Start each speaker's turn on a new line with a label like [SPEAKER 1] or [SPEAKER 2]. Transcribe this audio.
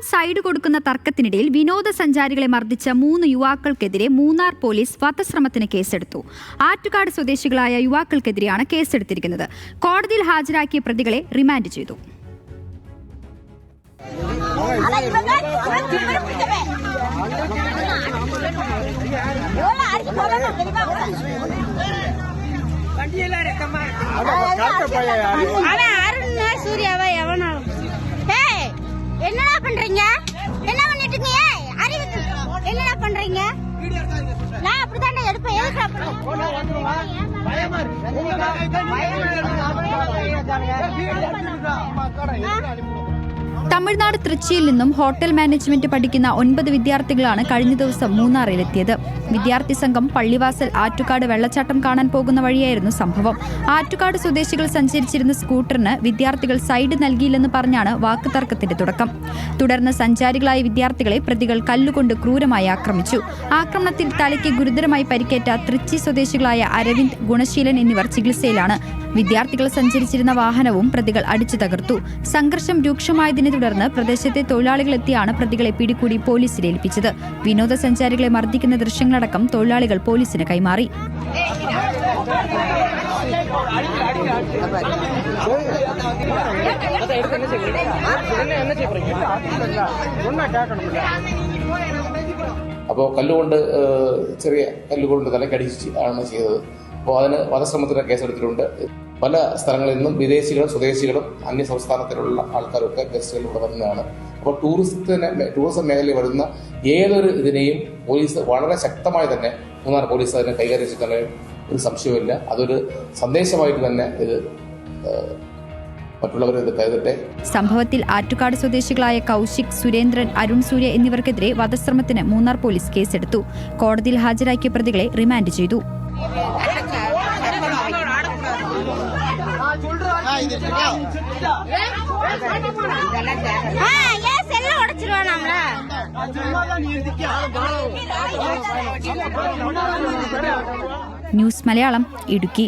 [SPEAKER 1] Side കൊടുക്കുന്ന തർക്കത്തിനിടയിൽ വിനോദസഞ്ചാരികളെ മർദ്ദിച്ച 3 യുവാക്കൾക്കെതിരെ മൂന്നാർ പോലീസ് വധശ്രമത്തിന് കേസെടുത്തു. ആറ്റുകാട് സ്വദേശികളായ യുവാക്കൾക്കെതിരെയാണ് കേസെടുത്തിരിക്കുന്നത്. കോടതിയിൽ ഹാജരാക്കിയ പ്രതികളെ റിമാൻഡ് ചെയ്തു.
[SPEAKER 2] சூர்யாவா எவனாலும் என்னடா பண்றீங்க? என்ன பண்ணிட்டு இருக்கீங்க? அறிவுக்கு என்னடா பண்றீங்க? நான் அப்படிதான் எடுப்பேன்.
[SPEAKER 1] തമിഴ്നാട് തൃച്ചിയിൽ നിന്നും ഹോട്ടൽ മാനേജ്മെന്റ് പഠിക്കുന്ന 9 വിദ്യാർത്ഥികളാണ് കഴിഞ്ഞ ദിവസം മൂന്നാറിലെത്തിയത്. വിദ്യാർത്ഥി സംഘം പള്ളിവാസൽ ആറ്റുകാട് വെള്ളച്ചാട്ടം കാണാൻ പോകുന്ന വഴിയായിരുന്നു സംഭവം. ആറ്റുകാട് സ്വദേശികൾ സഞ്ചരിച്ചിരുന്ന സ്കൂട്ടറിന് വിദ്യാർത്ഥികൾ സൈഡ് നൽകിയില്ലെന്ന് പറഞ്ഞാണ് വാക്കുതർക്കത്തിന്റെ തുടക്കം. തുടർന്ന് സഞ്ചാരികളായ വിദ്യാർത്ഥികളെ പ്രതികൾ കല്ലുകൊണ്ട് ക്രൂരമായി ആക്രമിച്ചു. ആക്രമണത്തിൽ തലയ്ക്ക് ഗുരുതരമായി പരിക്കേറ്റ തൃച്ചി സ്വദേശികളായ അരവിന്ദ്, ഗുണശീലൻ എന്നിവർ ചികിത്സയിലാണ്. വിദ്യാർത്ഥികൾ സഞ്ചരിച്ചിരുന്ന വാഹനവും പ്രതികൾ അടിച്ചു തകർത്തു. സംഘർഷം രൂക്ഷമായതിനെ തുടർന്ന് പ്രദേശത്തെ തൊഴിലാളികളെത്തിയാണ് പ്രതികളെ പിടികൂടി പോലീസിൽ ഏൽപ്പിച്ചത്. വിനോദസഞ്ചാരികളെ മർദ്ദിക്കുന്ന ദൃശ്യങ്ങളടക്കം തൊഴിലാളികൾ പോലീസിന് കൈമാറി.
[SPEAKER 3] അപ്പോൾ കല്ലുകൊണ്ട് ചെറിയ കല്ലുകൊണ്ട് തലക്കടിച്ച് ആണ് ചെയ്തത്. അപ്പോൾ അതിന് വധശ്രമത്തിന് കേസെടുത്തിട്ടുണ്ട്. പല സ്ഥലങ്ങളിൽ നിന്നും വിദേശികളും സ്വദേശികളും അന്യ സംസ്ഥാനത്തിലുള്ള ആൾക്കാരൊക്കെ ഗസ്റ്റുകളിലൂടെ വരുന്നതാണ്. അപ്പോൾ ടൂറിസം മേഖലയിൽ വരുന്ന ഏതൊരു ഇതിനെയും പോലീസ് വളരെ ശക്തമായി തന്നെ മൂന്നാർ പോലീസ് അതിനെ കൈകാര്യം ചെയ്യുന്ന ഒരു സംശയമില്ല. അതൊരു സന്ദേശമായിട്ട് തന്നെ ഇത് മറ്റുള്ളവരെ ഇത് കരുതട്ടെ.
[SPEAKER 1] സംഭവത്തിൽ ആറ്റുകാട് സ്വദേശികളായ കൗശിക്, സുരേന്ദ്രൻ, അരുൺ സൂര്യ എന്നിവർക്കെതിരെ വധശ്രമത്തിന് മൂന്നാർ പോലീസ് കേസെടുത്തു. കോടതിയിൽ ഹാജരാക്കിയ പ്രതികളെ റിമാൻഡ് ചെയ്തു. ന്യൂസ് മലയാളം, ഇടുക്കി.